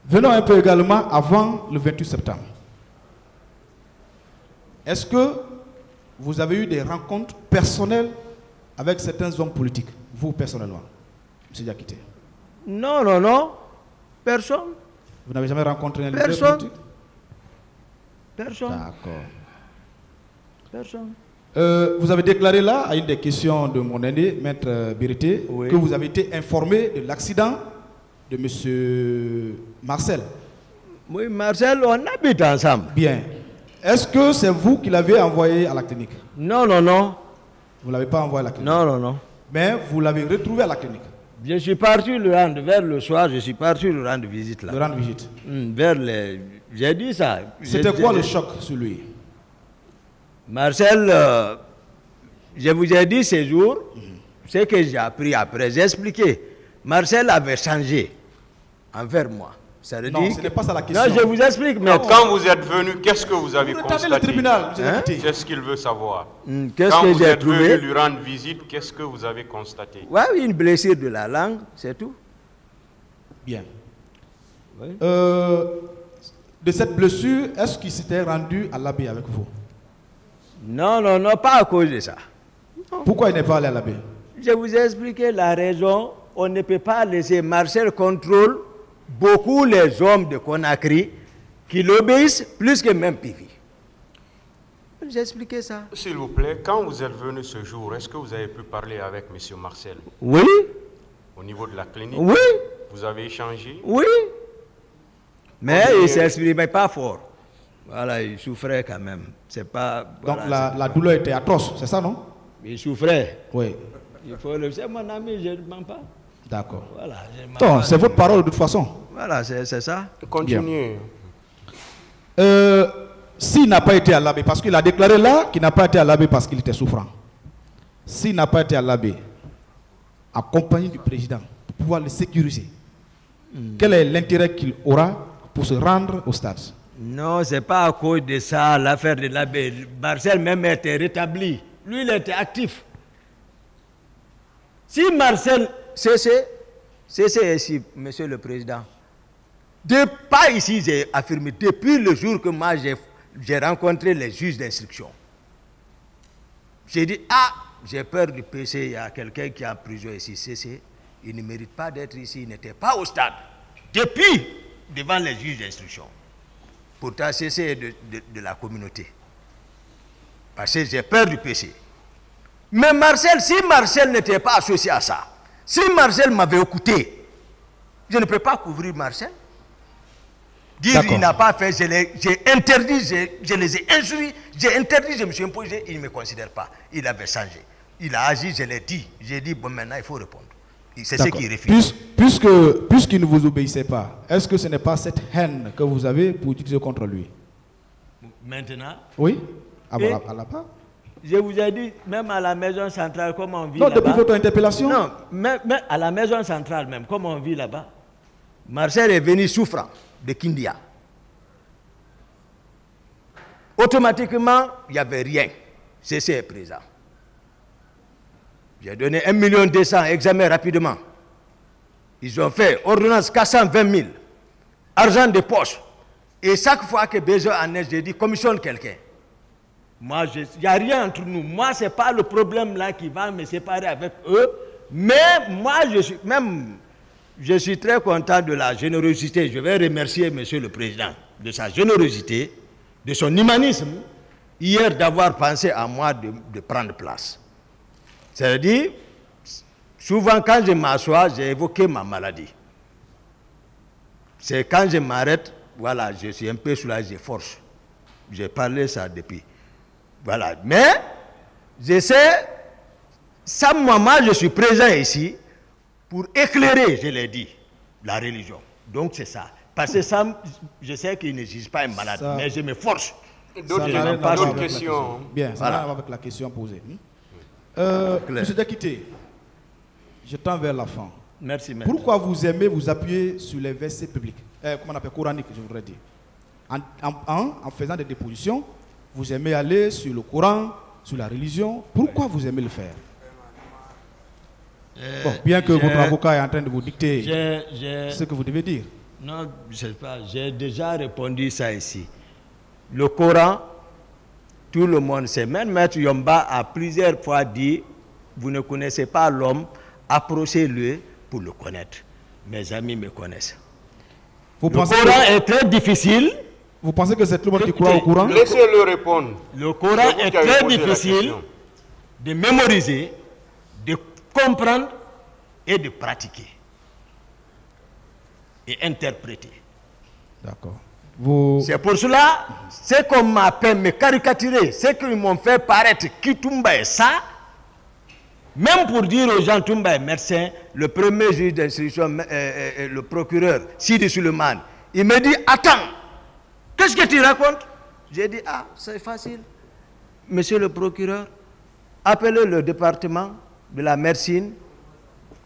Venons un peu également avant le 28 septembre. Est-ce que vous avez eu des rencontres personnelles avec certains hommes politiques, vous personnellement, M. Diakité? Non, non, non. Personne. Vous n'avez jamais rencontré un leader Personne. politique? Personne. D'accord. Personne. Vous avez déclaré là, à une des questions de mon aîné, Maître Birité, Oui. que vous avez été informé de l'accident de M. Marcel. Oui, Marcel, on habite ensemble. Bien. Est-ce que c'est vous qui l'avez envoyé à la clinique? Non, non, non. Vous ne l'avez pas envoyé à la clinique? Non, non, non. Mais vous l'avez retrouvé à la clinique? Je suis parti le rendre, vers le soir, je suis parti le rendre visite là. Le rendre visite. Vers les... J'ai dit ça. C'était quoi le choc sur lui? Marcel, je vous ai dit ces jours, ce que j'ai appris après, j'ai expliqué. Marcel avait changé envers moi. Ça veut Non, dire ce n'est pas ça la Non, question. je vous explique, mais Quand vous êtes venu, qu'est-ce que vous avez Vous retardez constaté? le tribunal, M. Hein? Diakité. C'est ce qu'il veut savoir. qu'est-ce Quand que vous j'ai êtes venu trouvé? lui rendre visite, qu'est-ce que vous avez constaté? Ouais, une blessure de la langue, c'est tout. Bien. Oui. De cette blessure, est-ce qu'il s'était rendu à l'abbé avec vous? Non, non, non, pas à cause de ça. Pourquoi il n'est pas allé à l'abbé? Je vous ai expliqué la raison. On ne peut pas laisser Marcel contrôle beaucoup les hommes de Conakry qui l'obéissent plus que même Pivi. J'ai expliqué ça. S'il vous plaît, quand vous êtes venu ce jour, est-ce que vous avez pu parler avec M. Marcel Oui, au niveau de la clinique? oui, Vous avez échangé? oui. Mais il ne s'exprimait pas fort. Voilà, il souffrait quand même. C'est pas. Donc Voilà, la douleur était atroce, c'est ça, non? il souffrait. Oui. Il faut le. C'est mon ami, je ne mens pas. D'accord. Voilà, je ne mens Donc, pas. c'est votre parole de toute façon. Voilà, c'est ça. Continuez. S'il n'a pas été à l'abbé, parce qu'il a déclaré là qu'il n'a pas été à l'abbé parce qu'il était souffrant. S'il n'a pas été à l'abbé, accompagné du président, pour pouvoir le sécuriser, quel est l'intérêt qu'il aura pour se rendre au stade? Non, ce n'est pas à cause de ça, l'affaire de l'abbé. Marcel même était rétabli. Lui, il était actif. Si Marcel cessait ici, Monsieur le Président, pas ici, j'ai affirmé, depuis le jour que moi j'ai rencontré les juges d'instruction, j'ai dit, j'ai peur du PC, il y a quelqu'un qui est en prison ici, il ne mérite pas d'être ici, il n'était pas au stade. Depuis, devant les juges d'instruction. Pourtant, c'est de la communauté. Parce que j'ai peur du PC. Mais Marcel, si Marcel n'était pas associé à ça, si Marcel m'avait écouté, je ne peux pas couvrir Marcel. Dire il n'a pas fait, j'ai interdit, je les ai instruits, j'ai interdit, je me suis imposé, il ne me considère pas. Il avait changé. Il a agi, je l'ai dit. J'ai dit, bon, maintenant, il faut répondre. C'est ce qui refuse. Puisqu'il ne vous obéissait pas, est-ce que ce n'est pas cette haine que vous avez pour utiliser contre lui? Maintenant, Oui? À la part? je vous ai dit, même à la maison centrale, comment on vit Non, là-bas. depuis votre interpellation? Non, mais à la maison centrale même, comment on vit là-bas. Marcel est venu souffrant de Kindia. Automatiquement, il n'y avait rien. C'est présent. J'ai donné 1 200 000 examens rapidement. Ils ont fait ordonnance 420 000, argent de poche. Et chaque fois que besoin en est, j'ai dit, commissionne quelqu'un. Moi, il n'y a rien entre nous. Moi, ce n'est pas le problème là qui va me séparer avec eux. Mais moi, je suis très content de la générosité. Je vais remercier Monsieur le Président de sa générosité, de son humanisme, hier d'avoir pensé à moi de prendre place. C'est-à-dire, souvent quand je m'assois, j'ai évoqué ma maladie. C'est quand je m'arrête, voilà, je suis un peu soulagé, force. J'ai parlé ça depuis. Voilà. Mais, je sais, sans moi, je suis présent ici pour éclairer, je l'ai dit, la religion. Donc c'est ça. Parce que ça, je sais qu'il n'existe pas un malade, ça, mais je me force. D'autres questions. Bien, ça n'a rien à voir avec la question posée. Monsieur Diakité, je tends vers la fin. Merci, maître. Pourquoi vous aimez vous appuyer sur les versets publics, comment on appelle, coraniques, je voudrais dire. En faisant des dépositions, vous aimez aller sur le Coran, sur la religion. Pourquoi vous aimez le faire? Bon, bien que votre avocat est en train de vous dicter ce que vous devez dire. Non, je sais pas, j'ai déjà répondu ça ici. Le Coran, tout le monde sait. Même Maître Yomba a plusieurs fois dit, vous ne connaissez pas l'homme, approchez-le pour le connaître. Mes amis me connaissent. Vous Le Coran est très difficile. Vous pensez que c'est tout le monde qui croit au Coran? Laissez-le répondre. Le Coran est très difficile de mémoriser, de comprendre et de pratiquer. Et interpréter. D'accord. C'est pour cela, c'est qu'on m'appelle me caricaturer, c'est qu'ils m'ont fait paraître qui Toumba est ça, même pour dire aux gens Toumba est médecin, le premier juge d'instruction, le procureur, Sidi Suleiman, il me dit, attends, qu'est-ce que tu racontes? J'ai dit, ah, c'est facile. Monsieur le procureur, appelez le département de la médecine,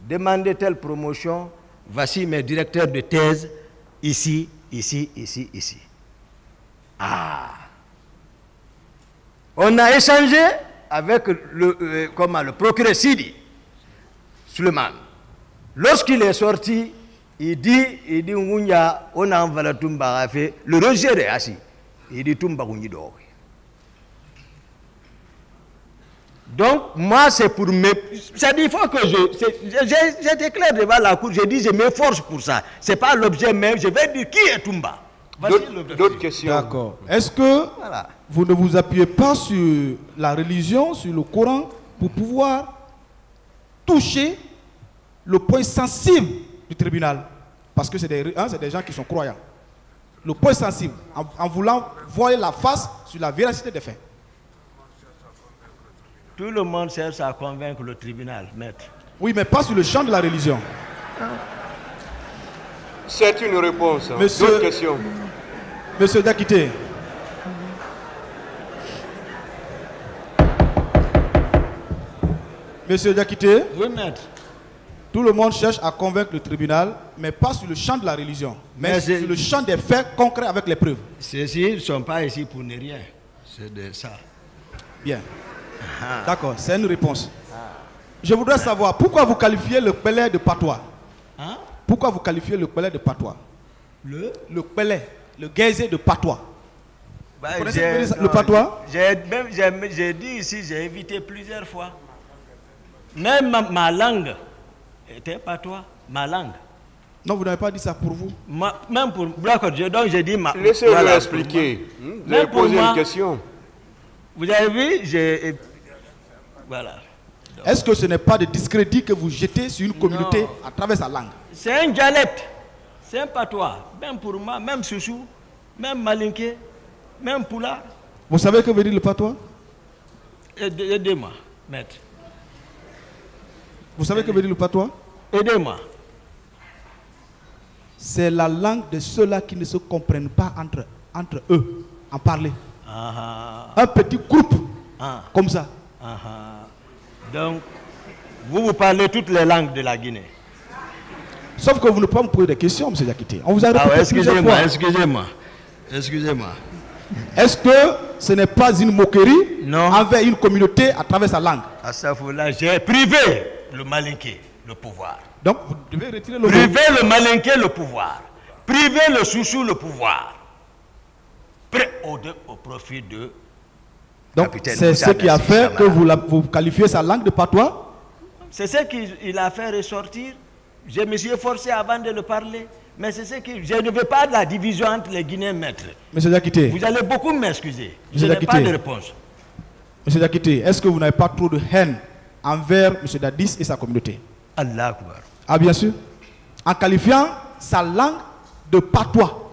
demandez telle promotion, voici mes directeurs de thèse, ici, ici, ici, ici. Ah! On a échangé avec le procureur Sidi Suleiman. Lorsqu'il est sorti, il dit, on a envoyé Toumba, le rejet est assis. Il dit, Toumba, on y dort. Donc, moi, c'est pour me... C'est-à-dire, il faut que j'étais clair devant la cour, j'ai dit, je m'efforce pour ça. Ce n'est pas l'objet même, je vais dire qui est Toumba. D'autres questions? D'accord. Est-ce que vous ne vous appuyez pas sur la religion, sur le Coran, pour pouvoir toucher le point sensible du tribunal? Parce que c'est des gens qui sont croyants. Le point sensible, en voulant voir la face sur la véracité des faits. Tout le monde cherche à convaincre le tribunal, maître. Oui, mais pas sur le champ de la religion. C'est une réponse. D'autres questions? Monsieur Diakité. Monsieur Diakité. Oui, maître. Tout le monde cherche à convaincre le tribunal, mais pas sur le champ de la religion, mais sur le champ des faits concrets avec les preuves. Ceux-ci ne sont pas ici pour ne rien. C'est de ça. Bien. D'accord, c'est une réponse. Je voudrais savoir pourquoi vous qualifiez le Pelé de patois. Hein? Pourquoi vous qualifiez le Pelé de patois? Le Pelé, le Guézé de patois. Bah, vous connaissez le patois? J'ai dit ici, j'ai évité plusieurs fois. Même ma langue était patois, ma langue. Non, vous n'avez pas dit ça pour vous. Même pour... D'accord, donc j'ai dit... Laissez-le expliquer. Vous avez posé une question. Vous avez vu, voilà. Est-ce que ce n'est pas de discrédit que vous jetez sur une communauté à travers sa langue? C'est un dialecte, c'est un patois. Même pour moi, même Soussou, même Malinké, même Poula. Vous savez que veut dire le patois? Aidez-moi, maître. Vous savez que veut dire le patois? Aidez-moi. C'est la langue de ceux-là qui ne se comprennent pas entre eux, en parler. Un petit groupe, comme ça. Donc, vous parlez toutes les langues de la Guinée. Sauf que vous ne pouvez pas me poser des questions, M. Diakité. On vous a répété plusieurs fois. Excusez-moi. Est-ce que ce n'est pas une moquerie envers une communauté à travers sa langue? À ça, j'ai privé le Malinké, le pouvoir. Donc, vous devez retirer le priver le Malinké, le pouvoir. Priver le Soussou, le pouvoir. Prêt au profit de... Donc, c'est ce qui a fait que vous qualifiez sa langue de patois? C'est ce qu'il a fait ressortir. Je me suis efforcé avant de le parler. Mais c'est ce que... Je ne veux pas de la division entre les Guinéens, maître. Monsieur Diakité. Vous allez beaucoup m'excuser. Je n'ai pas de réponse. Monsieur Diakité, est-ce que vous n'avez pas trop de haine envers M. Dadis et sa communauté? Allah Akbar. Ah, bien sûr. En qualifiant sa langue de patois.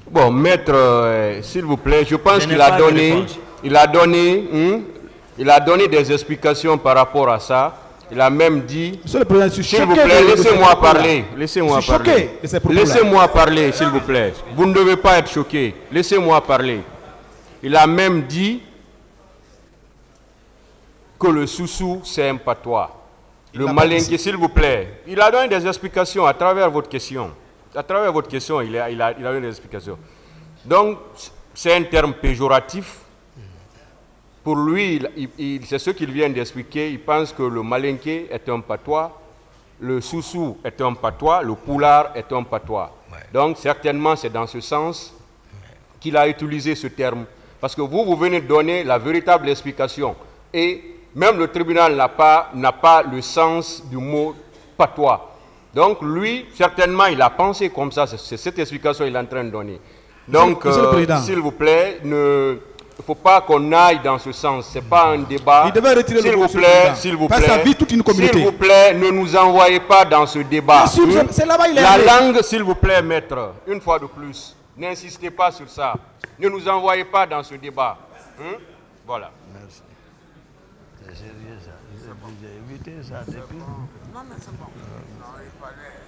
Bon, maître, s'il vous plaît, je pense qu'il a donné... Il a donné des explications par rapport à ça. Il a même dit... Monsieur le Président, s'il vous plaît, laissez-moi parler. Laissez-moi parler. Laissez-moi parler, s'il vous plaît. Vous ne devez pas être choqué. Laissez-moi parler. Il a même dit que le Soussou, c'est un patois. Le Malinké, s'il vous plaît. Il a donné des explications à travers votre question. À travers votre question, il a donné des explications. Donc, c'est un terme péjoratif. Pour lui, c'est ce qu'il vient d'expliquer. Il pense que le Malinké est un patois le Soussou est un patois, le Poulard est un patois. Ouais. Donc certainement c'est dans ce sens qu'il a utilisé ce terme. Parce que vous venez de donner la véritable explication. Et même le tribunal n'a pas le sens du mot patois. Donc lui, certainement, il a pensé comme ça. C'est cette explication qu'il est en train de donner. Donc, s'il vous plaît, il ne faut pas qu'on aille dans ce sens. Ce n'est pas un débat. Il devait retirer s'il le vous plaît, s'il vous plaît, sa vie, toute une communauté. s'il vous plaît, ne nous envoyez pas dans ce débat. C'est là-bas il est La allé. langue, s'il vous plaît, maître, une fois de plus, n'insistez pas sur ça. Ne nous envoyez pas dans ce débat. Voilà. Merci. C'est sérieux ça. J'ai évité ça depuis. Non, mais c'est bon. Non, il fallait...